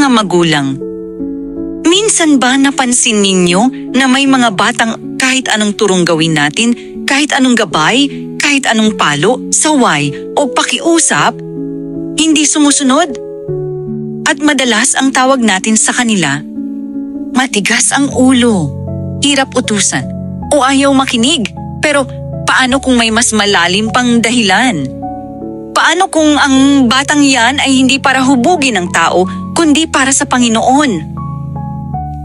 Mga magulang, minsan ba napansin ninyo na may mga batang kahit anong turong gawin natin, kahit anong gabay, kahit anong palo, saway o pakiusap, hindi sumusunod? At madalas ang tawag natin sa kanila, matigas ang ulo, hirap utusan, o ayaw makinig. Pero paano kung may mas malalim pang dahilan? Paano kung ang batang yan ay hindi para hubugin ng tao, kundi para sa Panginoon?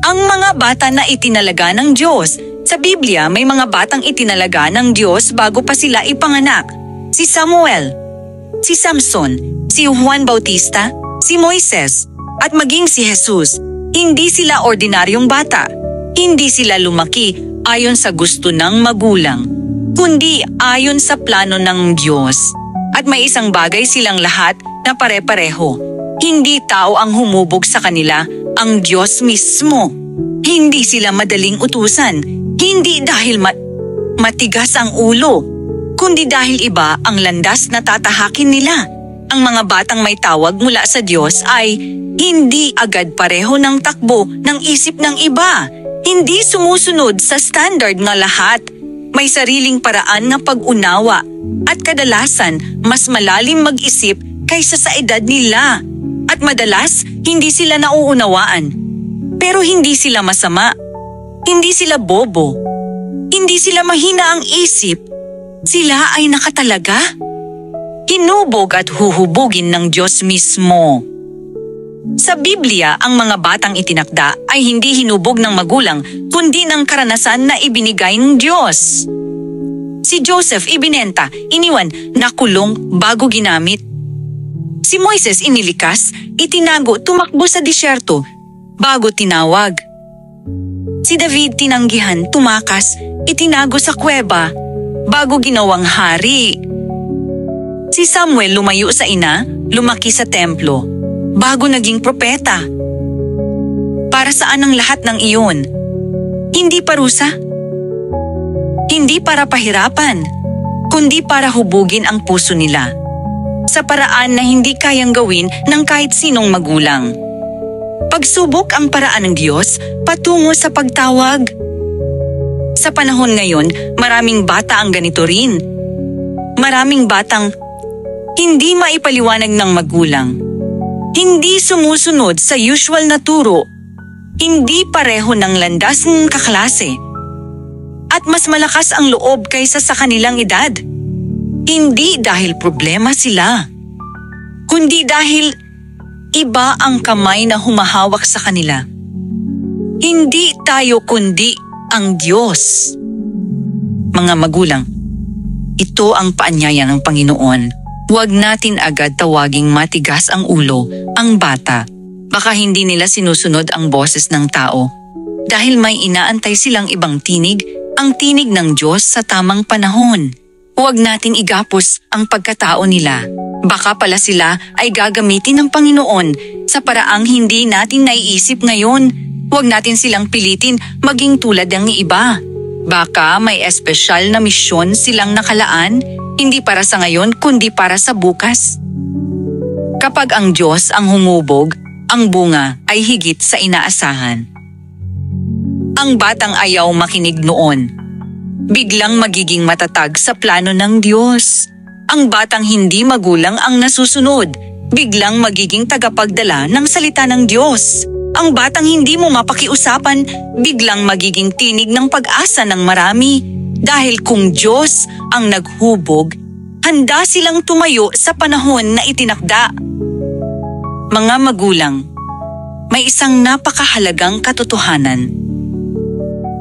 Ang mga bata na itinalaga ng Diyos. Sa Biblia, may mga batang itinalaga ng Diyos bago pa sila ipanganak. Si Samuel, si Samson, si Juan Bautista, si Moises, at maging si Jesus. Hindi sila ordinaryong bata. Hindi sila lumaki ayon sa gusto ng magulang, kundi ayon sa plano ng Diyos. At may isang bagay silang lahat na pare-pareho. Hindi tao ang humubog sa kanila, ang Diyos mismo. Hindi sila madaling utusan, hindi dahil matigas ang ulo, kundi dahil iba ang landas na tatahakin nila. Ang mga batang may tawag mula sa Diyos ay hindi agad pareho ng takbo ng isip ng iba. Hindi sumusunod sa standard ng lahat. May sariling paraan ng pag-unawa at kadalasan mas malalim mag-isip kaysa sa edad nila. At madalas hindi sila nauunawaan. Pero hindi sila masama. Hindi sila bobo. Hindi sila mahina ang isip. Sila ay nakatalaga. Hinubog at huhubugin ng Diyos mismo. Sa Biblia, ang mga batang itinakda ay hindi hinubog ng magulang, kundi ng karanasan na ibinigay ng Diyos. Si Joseph ibinenta, iniwan, nakulong bago ginamit. Si Moises inilikas, itinago, tumakbo sa disyerto, bago tinawag. Si David tinanggihan, tumakas, itinago sa kuweba, bago ginawang hari. Si Samuel lumayo sa ina, lumaki sa templo, bago naging propeta. Para saan ang lahat ng iyon? Hindi parusa. Hindi para pahirapan, kundi para hubugin ang puso nila. Sa paraan na hindi kayang gawin ng kahit sinong magulang. Pagsubok ang paraan ng Diyos patungo sa pagtawag. Sa panahon ngayon, maraming bata ang ganito rin. Maraming batang hindi maipaliwanag ng magulang. Hindi sumusunod sa usual na turo. Hindi pareho ng landas ng kaklase. At mas malakas ang loob kaysa sa kanilang edad. Hindi dahil problema sila, kundi dahil iba ang kamay na humahawak sa kanila. Hindi tayo kundi ang Diyos. Mga magulang, ito ang paanyaya ng Panginoon. Huwag natin agad tawaging matigas ang ulo ang bata. Baka hindi nila sinusunod ang boses ng tao. Dahil may inaantay silang ibang tinig, ang tinig ng Diyos sa tamang panahon. Huwag nating igapos ang pagkatao nila. Baka pala sila ay gagamitin ng Panginoon sa paraang hindi natin naiisip ngayon. Huwag natin silang pilitin maging tulad ng iba. Baka may espesyal na misyon silang nakalaan, hindi para sa ngayon kundi para sa bukas. Kapag ang Diyos ang humubog, ang bunga ay higit sa inaasahan. Ang batang ayaw makinig noon. Biglang magiging matatag sa plano ng Diyos. Ang batang hindi magulang ang nasusunod, biglang magiging tagapagdala ng salita ng Diyos. Ang batang hindi mo mapakiusapan, biglang magiging tinig ng pag-asa ng marami. Dahil kung Diyos ang naghubog, handa silang tumayo sa panahon na itinakda. Mga magulang, may isang napakahalagang katotohanan.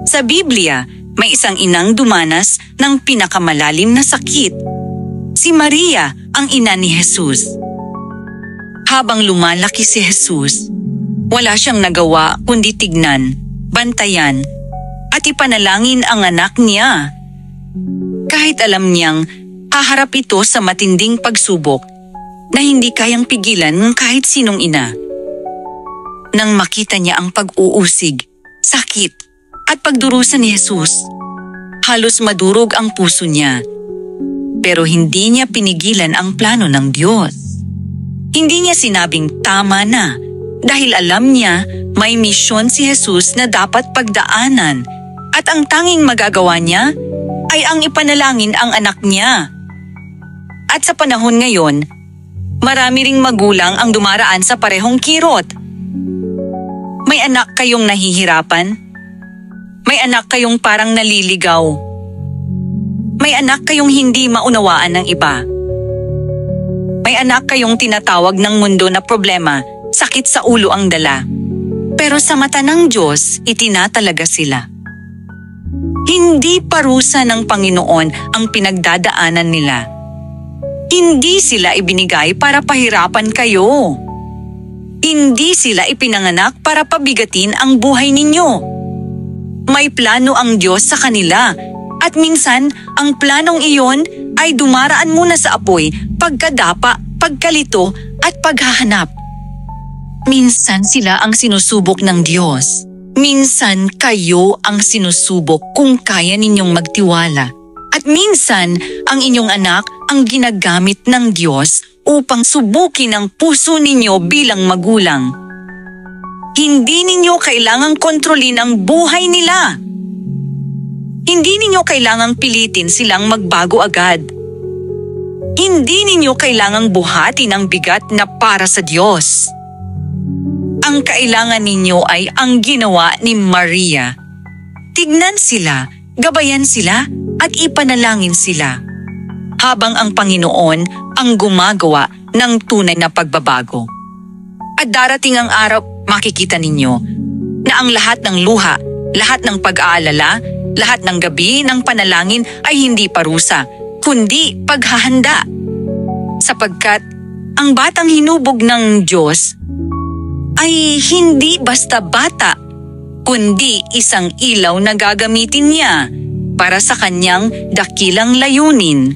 Sa Biblia, may isang inang dumanas ng pinakamalalim na sakit. Si Maria, ang ina ni Jesus. Habang lumalaki si Jesus, wala siyang nagawa kundi tignan, bantayan, at ipanalangin ang anak niya. Kahit alam niyang haharap ito sa matinding pagsubok na hindi kayang pigilan ng kahit sinong ina. Nang makita niya ang pag-uusig, sakit, at pagdurusa ni Jesus, halos madurog ang puso niya. Pero hindi niya pinigilan ang plano ng Diyos. Hindi niya sinabing tama na, dahil alam niya may misyon si Jesus na dapat pagdaanan at ang tanging magagawa niya ay ang ipanalangin ang anak niya. At sa panahon ngayon, marami ring magulang ang dumaraan sa parehong kirot. May anak kayong nahihirapan? May anak kayong parang naliligaw? May anak kayong hindi maunawaan ng iba? May anak kayong tinatawag ng mundo na problema, sakit sa ulo ang dala. Pero sa mata ng Diyos, itinatalaga sila. Hindi parusa ng Panginoon ang pinagdadaanan nila. Hindi sila ibinigay para pahirapan kayo. Hindi sila ipinanganak para pabigatin ang buhay ninyo. May plano ang Diyos sa kanila at minsan ang planong iyon ay dumaraan muna sa apoy, pagkadapa, pagkalito at paghahanap. Minsan sila ang sinusubok ng Diyos. Minsan kayo ang sinusubok kung kaya ninyong magtiwala. At minsan ang inyong anak ang ginagamit ng Diyos upang subukin ang puso ninyo bilang magulang. Hindi ninyo kailangang kontrolin ang buhay nila. Hindi ninyo kailangang pilitin silang magbago agad. Hindi ninyo kailangang buhatin ang bigat na para sa Diyos. Ang kailangan ninyo ay ang ginawa ni Maria. Tignan sila, gabayan sila, at ipanalangin sila. Habang ang Panginoon ang gumagawa ng tunay na pagbabago. At darating ang araw, makikita ninyo na ang lahat ng luha, lahat ng pag-aalala, lahat ng gabi ng panalangin ay hindi parusa, kundi paghahanda. Sapagkat ang batang hinubog ng Diyos ay hindi basta bata, kundi isang ilaw na gagamitin niya para sa kanyang dakilang layunin.